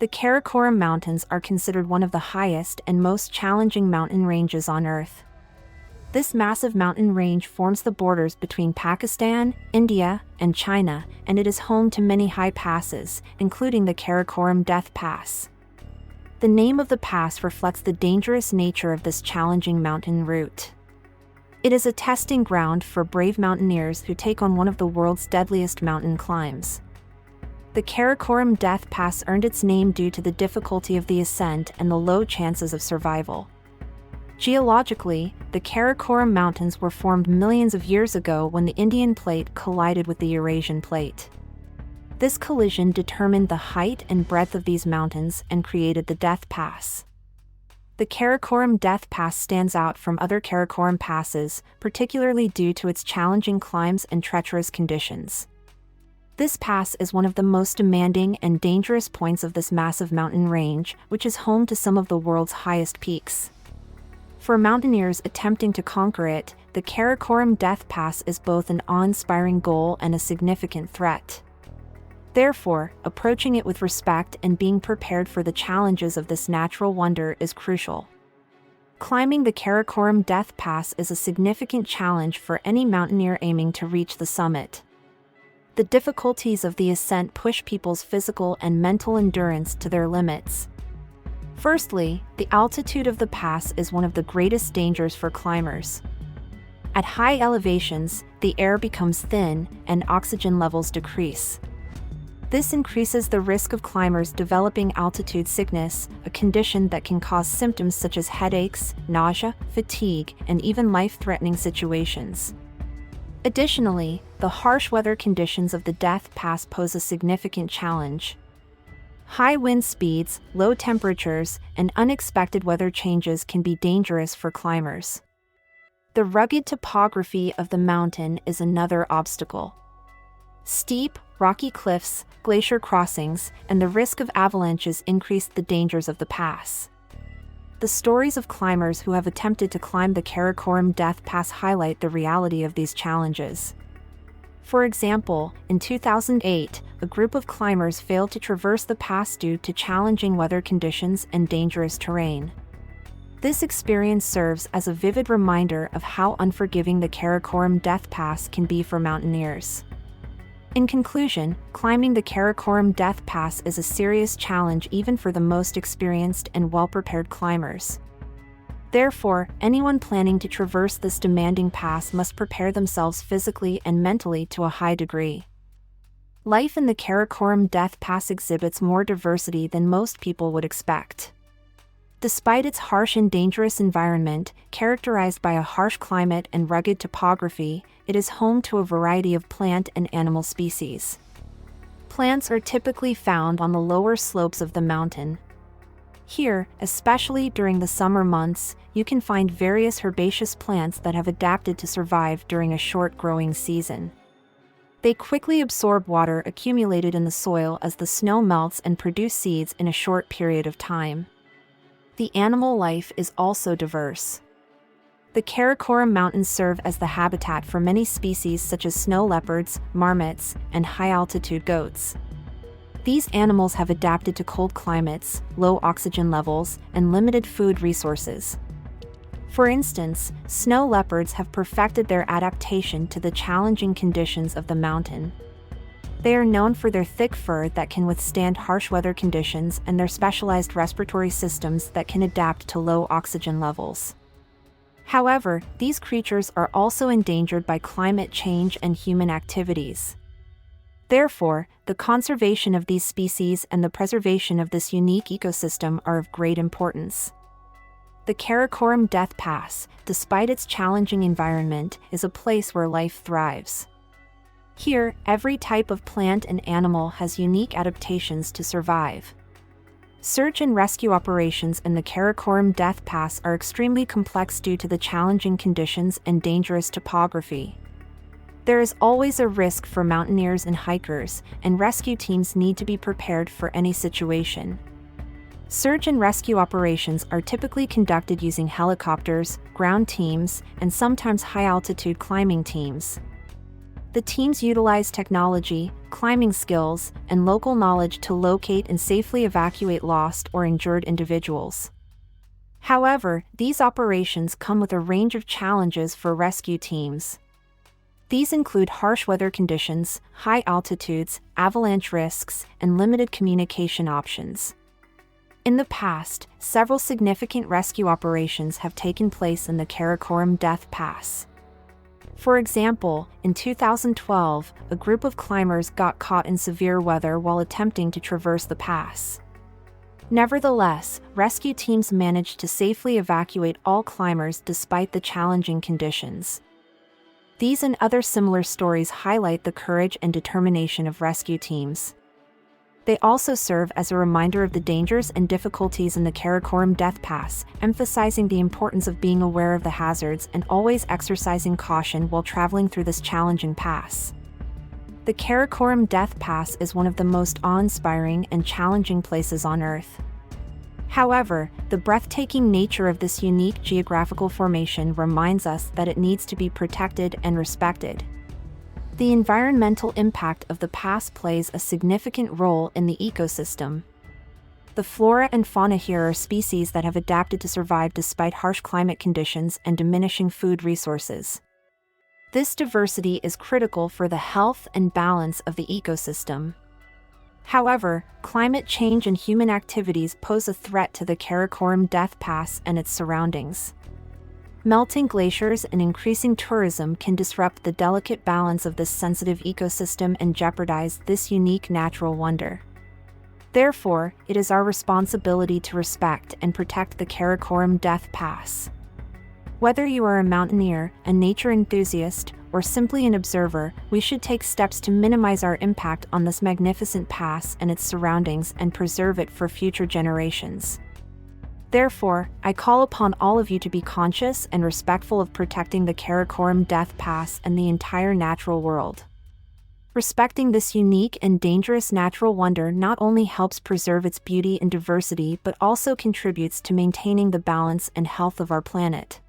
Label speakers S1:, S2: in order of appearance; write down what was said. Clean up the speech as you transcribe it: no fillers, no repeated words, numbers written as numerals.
S1: The Karakoram Mountains are considered one of the highest and most challenging mountain ranges on Earth. This massive mountain range forms the borders between Pakistan, India, and China, and it is home to many high passes, including the Karakoram Death Pass. The name of the pass reflects the dangerous nature of this challenging mountain route. It is a testing ground for brave mountaineers who take on one of the world's deadliest mountain climbs. The Karakoram Death Pass earned its name due to the difficulty of the ascent and the low chances of survival. Geologically, the Karakoram Mountains were formed millions of years ago when the Indian Plate collided with the Eurasian Plate. This collision determined the height and breadth of these mountains and created the Death Pass. The Karakoram Death Pass stands out from other Karakoram passes, particularly due to its challenging climbs and treacherous conditions. This pass is one of the most demanding and dangerous points of this massive mountain range, which is home to some of the world's highest peaks. For mountaineers attempting to conquer it, the Karakoram Death Pass is both an awe-inspiring goal and a significant threat. Therefore, approaching it with respect and being prepared for the challenges of this natural wonder is crucial. Climbing the Karakoram Death Pass is a significant challenge for any mountaineer aiming to reach the summit. The difficulties of the ascent push people's physical and mental endurance to their limits. Firstly, the altitude of the pass is one of the greatest dangers for climbers. At high elevations, the air becomes thin and oxygen levels decrease. This increases the risk of climbers developing altitude sickness, a condition that can cause symptoms such as headaches, nausea, fatigue, and even life-threatening situations. Additionally, the harsh weather conditions of the Death Pass pose a significant challenge. High wind speeds, low temperatures, and unexpected weather changes can be dangerous for climbers. The rugged topography of the mountain is another obstacle. Steep, rocky cliffs, glacier crossings, and the risk of avalanches increase the dangers of the pass. The stories of climbers who have attempted to climb the Karakoram Death Pass highlight the reality of these challenges. For example, in 2008, a group of climbers failed to traverse the pass due to challenging weather conditions and dangerous terrain. This experience serves as a vivid reminder of how unforgiving the Karakoram Death Pass can be for mountaineers. In conclusion, climbing the Karakoram Death Pass is a serious challenge even for the most experienced and well-prepared climbers. Therefore, anyone planning to traverse this demanding pass must prepare themselves physically and mentally to a high degree. Life in the Karakoram Death Pass exhibits more diversity than most people would expect. Despite its harsh and dangerous environment, characterized by a harsh climate and rugged topography, it is home to a variety of plant and animal species. Plants are typically found on the lower slopes of the mountain. Here, especially during the summer months, you can find various herbaceous plants that have adapted to survive during a short growing season. They quickly absorb water accumulated in the soil as the snow melts and produce seeds in a short period of time. The animal life is also diverse. The Karakoram Mountains serve as the habitat for many species such as snow leopards, marmots, and high-altitude goats. These animals have adapted to cold climates, low oxygen levels, and limited food resources. For instance, snow leopards have perfected their adaptation to the challenging conditions of the mountain. They are known for their thick fur that can withstand harsh weather conditions and their specialized respiratory systems that can adapt to low oxygen levels. However, these creatures are also endangered by climate change and human activities. Therefore, the conservation of these species and the preservation of this unique ecosystem are of great importance. The Karakoram Death Pass, despite its challenging environment, is a place where life thrives. Here, every type of plant and animal has unique adaptations to survive. Search and rescue operations in the Karakoram Death Pass are extremely complex due to the challenging conditions and dangerous topography. There is always a risk for mountaineers and hikers, and rescue teams need to be prepared for any situation. Search and rescue operations are typically conducted using helicopters, ground teams, and sometimes high-altitude climbing teams. The teams utilize technology, climbing skills, and local knowledge to locate and safely evacuate lost or injured individuals. However, these operations come with a range of challenges for rescue teams. These include harsh weather conditions, high altitudes, avalanche risks, and limited communication options. In the past, several significant rescue operations have taken place in the Karakoram Death Pass. For example, in 2012, a group of climbers got caught in severe weather while attempting to traverse the pass. Nevertheless, rescue teams managed to safely evacuate all climbers despite the challenging conditions. These and other similar stories highlight the courage and determination of rescue teams. They also serve as a reminder of the dangers and difficulties in the Karakoram Death Pass, emphasizing the importance of being aware of the hazards and always exercising caution while traveling through this challenging pass. The Karakoram Death Pass is one of the most awe-inspiring and challenging places on Earth. However, the breathtaking nature of this unique geographical formation reminds us that it needs to be protected and respected. The environmental impact of the pass plays a significant role in the ecosystem. The flora and fauna here are species that have adapted to survive despite harsh climate conditions and diminishing food resources. This diversity is critical for the health and balance of the ecosystem. However, climate change and human activities pose a threat to the Karakoram Death Pass and its surroundings. Melting glaciers and increasing tourism can disrupt the delicate balance of this sensitive ecosystem and jeopardize this unique natural wonder. Therefore, it is our responsibility to respect and protect the Karakoram Death Pass. Whether you are a mountaineer, a nature enthusiast, or simply an observer, we should take steps to minimize our impact on this magnificent pass and its surroundings and preserve it for future generations. Therefore, I call upon all of you to be conscious and respectful of protecting the Karakoram Death Pass and the entire natural world. Respecting this unique and dangerous natural wonder not only helps preserve its beauty and diversity but also contributes to maintaining the balance and health of our planet.